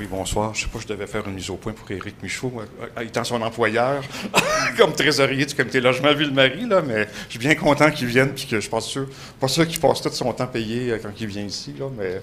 Oui, bonsoir. Je ne sais pas, je devais faire une mise au point pour Éric Michaud, étant son employeur, comme trésorier du comité logement Ville-Marie, là, mais je suis bien content qu'il vienne, puis que je pense pas sûr qu'il passe tout son temps payé quand il vient ici, là, mais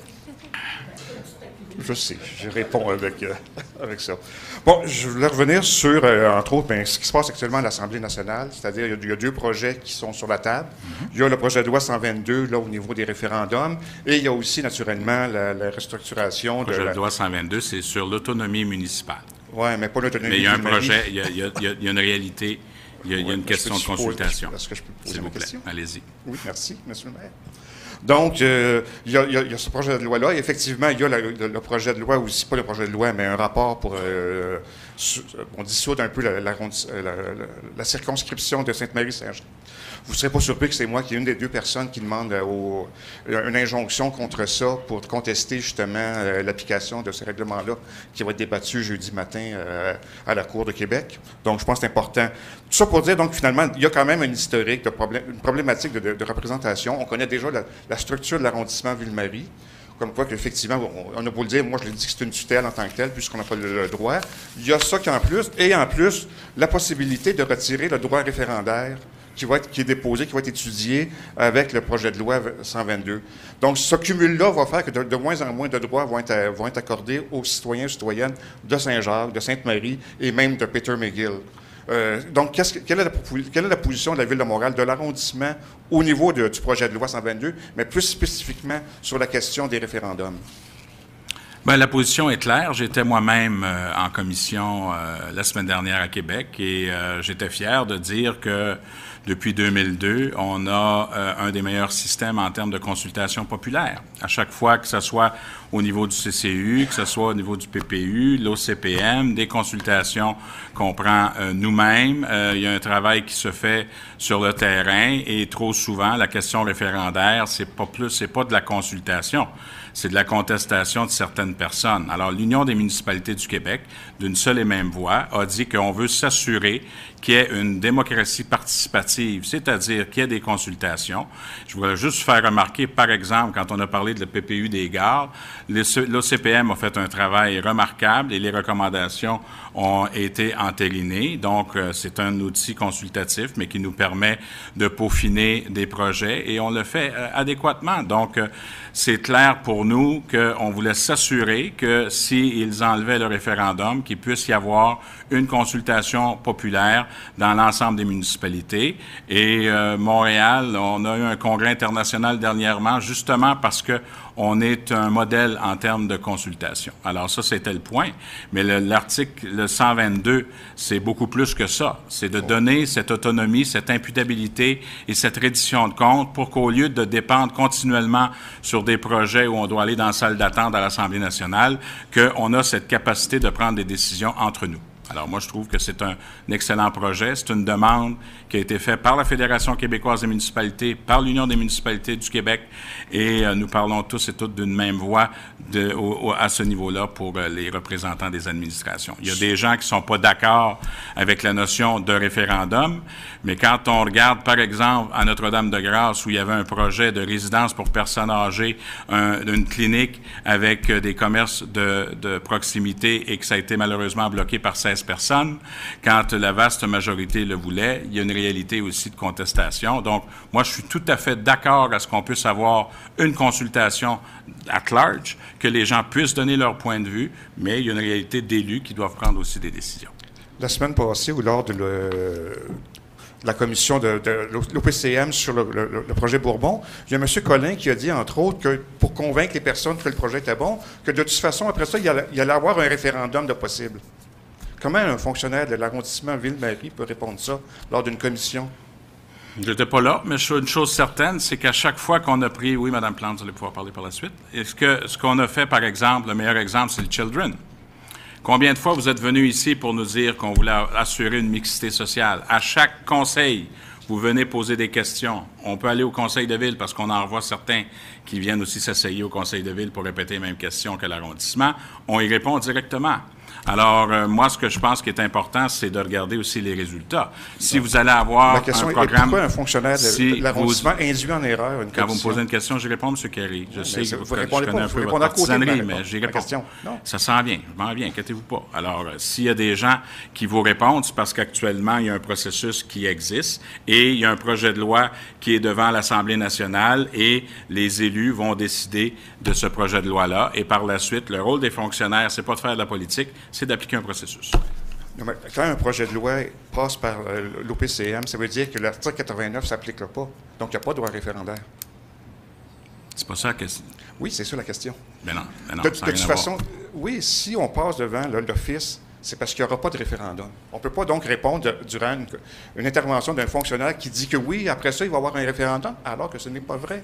je sais, je réponds avec ça. Bon, je voulais revenir sur, entre autres, ce qui se passe actuellement à l'Assemblée nationale, c'est-à-dire il y a deux projets qui sont sur la table. Il y a le projet de loi 122, là, au niveau des référendums, et il y a aussi, naturellement, la restructuration de... Le projet de loi 122, c'est sur l'autonomie municipale. Oui, mais pas l'autonomie. Mais il y a un projet, il y a une réalité, il y a une question de consultation. Est-ce que je peux poser ma question? Allez-y. Oui, merci, M. le maire. Donc, il y a ce projet de loi-là. Effectivement, il y a le projet de loi aussi, pas le projet de loi, mais un rapport pour dissoudre un peu la circonscription de Sainte-Marie-Saint-Jean. Vous ne serez pas surpris que c'est moi qui est une des deux personnes qui demande une injonction contre ça pour contester justement l'application de ce règlement-là qui va être débattu jeudi matin à la Cour de Québec. Donc, je pense que c'est important. Tout ça pour dire, donc, finalement, il y a quand même un historique, une problématique de représentation. On connaît déjà la structure de l'arrondissement Ville-Marie. Comme quoi, qu'effectivement, on a beau le dire, moi je le dis que c'est une tutelle en tant que telle, puisqu'on n'a pas le droit. Il y a ça qui en plus, et en plus, la possibilité de retirer le droit référendaire qui est déposé, qui va être étudié avec le projet de loi 122. Donc, ce cumul-là va faire que de moins en moins de droits vont être accordés aux citoyens et citoyennes de Saint-Jacques, de Sainte-Marie et même de Peter McGill. Donc, quelle est la position de la Ville de Montréal, de l'arrondissement, au niveau du projet de loi 122, mais plus spécifiquement sur la question des référendums? Bien, la position est claire. J'étais moi-même en commission la semaine dernière à Québec et j'étais fier de dire que depuis 2002, on a un des meilleurs systèmes en termes de consultation populaire. À chaque fois que ce soit au niveau du CCU, que ce soit au niveau du PPU, l'OCPM, des consultations qu'on prend nous-mêmes. Il y a un travail qui se fait sur le terrain et trop souvent, la question référendaire, c'est pas de la consultation. C'est de la contestation de certaines personnes. Alors, l'Union des municipalités du Québec, d'une seule et même voix, a dit qu'on veut s'assurer qu'il y ait une démocratie participative, c'est-à-dire qu'il y ait des consultations. Je voudrais juste faire remarquer, par exemple, quand on a parlé de la PPU des gares, l'OCPM a fait un travail remarquable et les recommandations ont été entérinées. Donc, c'est un outil consultatif, mais qui nous permet de peaufiner des projets et on le fait adéquatement. Donc, c'est clair pour nous qu'on voulait s'assurer que s'ils enlevaient le référendum, qu'il puisse y avoir une consultation populaire dans l'ensemble des municipalités. Et Montréal, on a eu un congrès international dernièrement, justement parce que on est un modèle en termes de consultation. Alors ça, c'était le point. Mais l'article 122, c'est beaucoup plus que ça. C'est de donner cette autonomie, cette imputabilité et cette reddition de comptes pour qu'au lieu de dépendre continuellement sur des projets où on doit aller dans la salle d'attente à l'Assemblée nationale, qu'on a cette capacité de prendre des décisions entre nous. Alors, moi, je trouve que c'est un excellent projet. C'est une demande qui a été faite par la Fédération québécoise des municipalités, par l'Union des municipalités du Québec, et nous parlons tous et toutes d'une même voix à ce niveau-là pour les représentants des administrations. Il y a des gens qui ne sont pas d'accord avec la notion de référendum, mais quand on regarde, par exemple, à Notre-Dame-de-Grâce, où il y avait un projet de résidence pour personnes âgées, une clinique avec des commerces de proximité et que ça a été malheureusement bloqué par 16 personnes, quand la vaste majorité le voulait, il y a une réalité aussi de contestation. Donc, moi, je suis tout à fait d'accord à ce qu'on puisse avoir une consultation at large, que les gens puissent donner leur point de vue, mais il y a une réalité d'élus qui doivent prendre aussi des décisions. La semaine passée, ou lors de la commission de l'OPCM sur le projet Bourbon, il y a M. Collin qui a dit, entre autres, que pour convaincre les personnes que le projet était bon, que de toute façon, après ça, il y allait avoir un référendum de possible. Comment un fonctionnaire de l'arrondissement Ville-Marie peut répondre ça lors d'une commission? Je n'étais pas là, mais une chose certaine, c'est qu'à chaque fois qu'on a pris... Oui, Mme Plante, vous allez pouvoir parler par la suite. Est-ce que ce qu'on a fait, par exemple, le meilleur exemple, c'est le Children? Combien de fois vous êtes venus ici pour nous dire qu'on voulait assurer une mixité sociale? À chaque conseil, vous venez poser des questions. On peut aller au conseil de ville parce qu'on en revoit certains qui viennent aussi s'asseoir au conseil de ville pour répéter les mêmes questions que l'arrondissement. On y répond directement. Alors, moi, ce que je pense qui est important, c'est de regarder aussi les résultats. Si vous allez avoir la question un programme... est pourquoi un fonctionnaire de l'arrondissement induit en erreur une commission? Quand vous me posez une question, je réponds, M. Carey. Je sais que vous je répondez connais pas, un vous peu répondez votre à côté de ma partisanerie, mais réponse. j'y réponds. Question. Non. Ça s'en vient, je m'en viens, inquiétez-vous pas. Alors, s'il y a des gens qui vous répondent, c'est parce qu'actuellement, il y a un processus qui existe et il y a un projet de loi qui est devant l'Assemblée nationale et les élus vont décider de ce projet de loi-là. Et par la suite, le rôle des fonctionnaires, c'est pas de faire de la politique, c'est d'appliquer un processus. Quand un projet de loi passe par l'OPCM, ça veut dire que l'article 89 ne s'applique pas. Donc, il n'y a pas de droit référendaire. C'est pas ça la question. Oui, c'est ça la question. Mais non, de toute façon, oui, si on passe devant l'Office, c'est parce qu'il n'y aura pas de référendum. On ne peut pas donc répondre durant une intervention d'un fonctionnaire qui dit que oui, après ça, il va y avoir un référendum, alors que ce n'est pas vrai.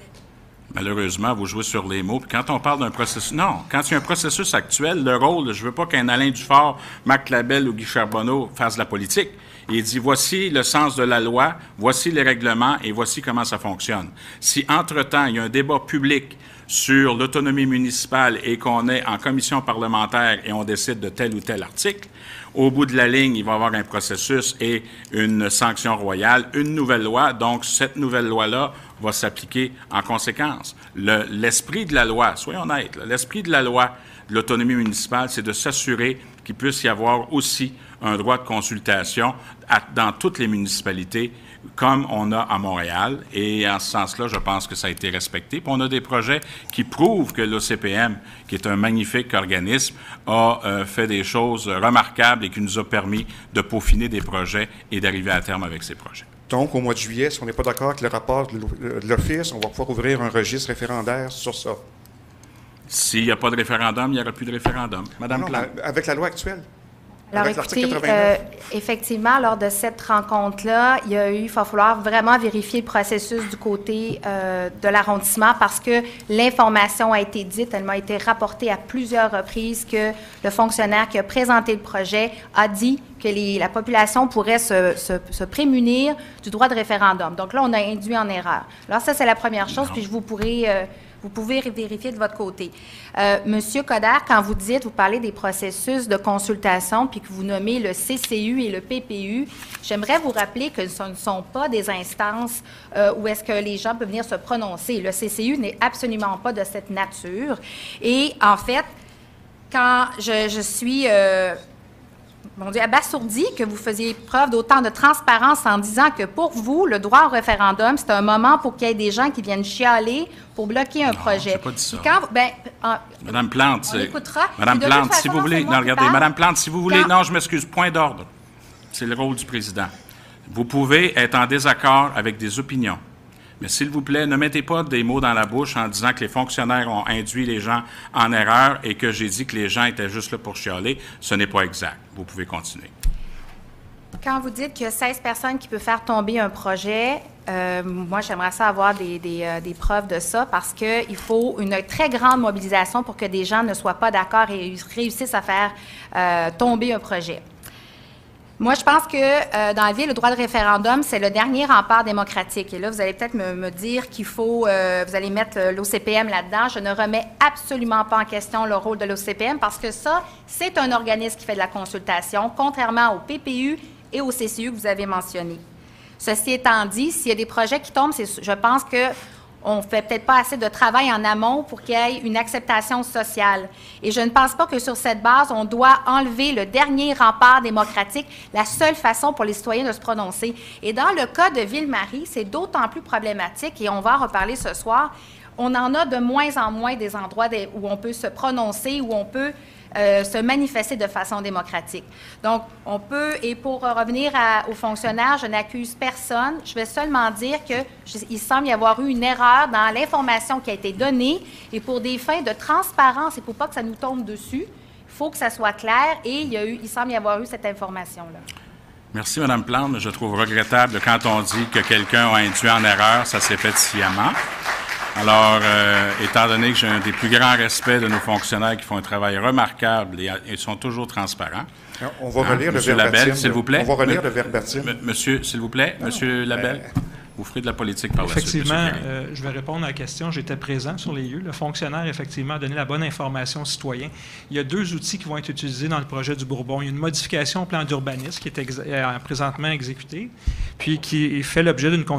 Malheureusement, vous jouez sur les mots. Puis quand on parle d'un processus... Non, quand il y a un processus actuel, le rôle, je ne veux pas qu'un Alain Dufort, Marc Labelle ou Guy Charbonneau fassent de la politique. Il dit, voici le sens de la loi, voici les règlements et voici comment ça fonctionne. Si, entre-temps, il y a un débat public sur l'autonomie municipale et qu'on est en commission parlementaire et on décide de tel ou tel article, au bout de la ligne, il va y avoir un processus et une sanction royale, une nouvelle loi. Donc, cette nouvelle loi-là va s'appliquer en conséquence. L'esprit de la loi, soyons honnêtes, l'esprit de la loi de l'autonomie municipale, c'est de s'assurer qu'il puisse y avoir aussi un droit de consultation dans toutes les municipalités, comme on a à Montréal. Et en ce sens-là, je pense que ça a été respecté. Puis on a des projets qui prouvent que l'OCPM, qui est un magnifique organisme, a fait des choses remarquables et qui nous a permis de peaufiner des projets et d'arriver à terme avec ces projets. Donc, au mois de juillet, si on n'est pas d'accord avec le rapport de l'Office, on va pouvoir ouvrir un registre référendaire sur ça. S'il n'y a pas de référendum, il n'y aura plus de référendum. Madame Plante. Avec la loi actuelle. Alors, écoutez, effectivement, lors de cette rencontre-là, il va falloir vraiment vérifier le processus du côté de l'arrondissement parce que l'information a été dite, elle m'a été rapportée à plusieurs reprises que le fonctionnaire qui a présenté le projet a dit que la population pourrait se prémunir du droit de référendum. Donc là, on a induit en erreur. Alors ça, c'est la première chose, puis vous pouvez vérifier de votre côté. Monsieur Coderre, quand vous parlez des processus de consultation, puis que vous nommez le CCU et le PPU, j'aimerais vous rappeler que ce ne sont pas des instances où est-ce que les gens peuvent venir se prononcer. Le CCU n'est absolument pas de cette nature. Et en fait, quand je suis... mon Dieu, abasourdi que vous faisiez preuve d'autant de transparence en disant que pour vous, le droit au référendum, c'est un moment pour qu'il y ait des gens qui viennent chialer pour bloquer un projet. J'ai pas dit ça. Madame Plante, on écoutera. Madame Plante, si vous voulez, non, regardez, Madame Plante, si vous voulez, non, je m'excuse, point d'ordre. C'est le rôle du président. Vous pouvez être en désaccord avec des opinions. Mais s'il vous plaît, ne mettez pas des mots dans la bouche en disant que les fonctionnaires ont induit les gens en erreur et que j'ai dit que les gens étaient juste là pour chialer. Ce n'est pas exact. Vous pouvez continuer. Quand vous dites qu'il y a 16 personnes qui peuvent faire tomber un projet, moi, j'aimerais ça avoir des preuves de ça parce qu'il faut une très grande mobilisation pour que des gens ne soient pas d'accord et réussissent à faire tomber un projet. Moi, je pense que dans la vie, le droit de référendum, c'est le dernier rempart démocratique. Et là, vous allez peut-être me dire qu'il faut, vous allez mettre l'OCPM là-dedans. Je ne remets absolument pas en question le rôle de l'OCPM parce que ça, c'est un organisme qui fait de la consultation, contrairement au PPU et au CCU que vous avez mentionnés. Ceci étant dit, s'il y a des projets qui tombent, je pense que on ne fait peut-être pas assez de travail en amont pour qu'il y ait une acceptation sociale. Et je ne pense pas que sur cette base, on doit enlever le dernier rempart démocratique, la seule façon pour les citoyens de se prononcer. Et dans le cas de Ville-Marie, c'est d'autant plus problématique, et on va en reparler ce soir, on en a de moins en moins des endroits où on peut se prononcer, où on peut se manifester de façon démocratique. Donc, on peut, et pour revenir aux fonctionnaires, je n'accuse personne. Je vais seulement dire qu'il semble y avoir eu une erreur dans l'information qui a été donnée et pour des fins de transparence et pour pas que ça nous tombe dessus, il faut que ça soit clair et il semble y avoir eu cette information-là. Merci, Mme Plante. Mais je trouve regrettable quand on dit que quelqu'un a induit en erreur, ça s'est fait sciemment. Alors, étant donné que j'ai un des plus grands respects de nos fonctionnaires qui font un travail remarquable et ils sont toujours transparents. On va relire le Monsieur verbatim. Labelle, s'il vous plaît. On va relire le verbatim. Monsieur, s'il vous plaît, Monsieur Labelle. Vous ferez de la politique par la suite. Effectivement, je vais répondre à la question. J'étais présent sur les lieux. Le fonctionnaire, effectivement, a donné la bonne information aux citoyens. Il y a 2 outils qui vont être utilisés dans le projet du Bourbon. Il y a une modification au plan d'urbanisme qui est présentement exécutée, puis qui fait l'objet d'une consultation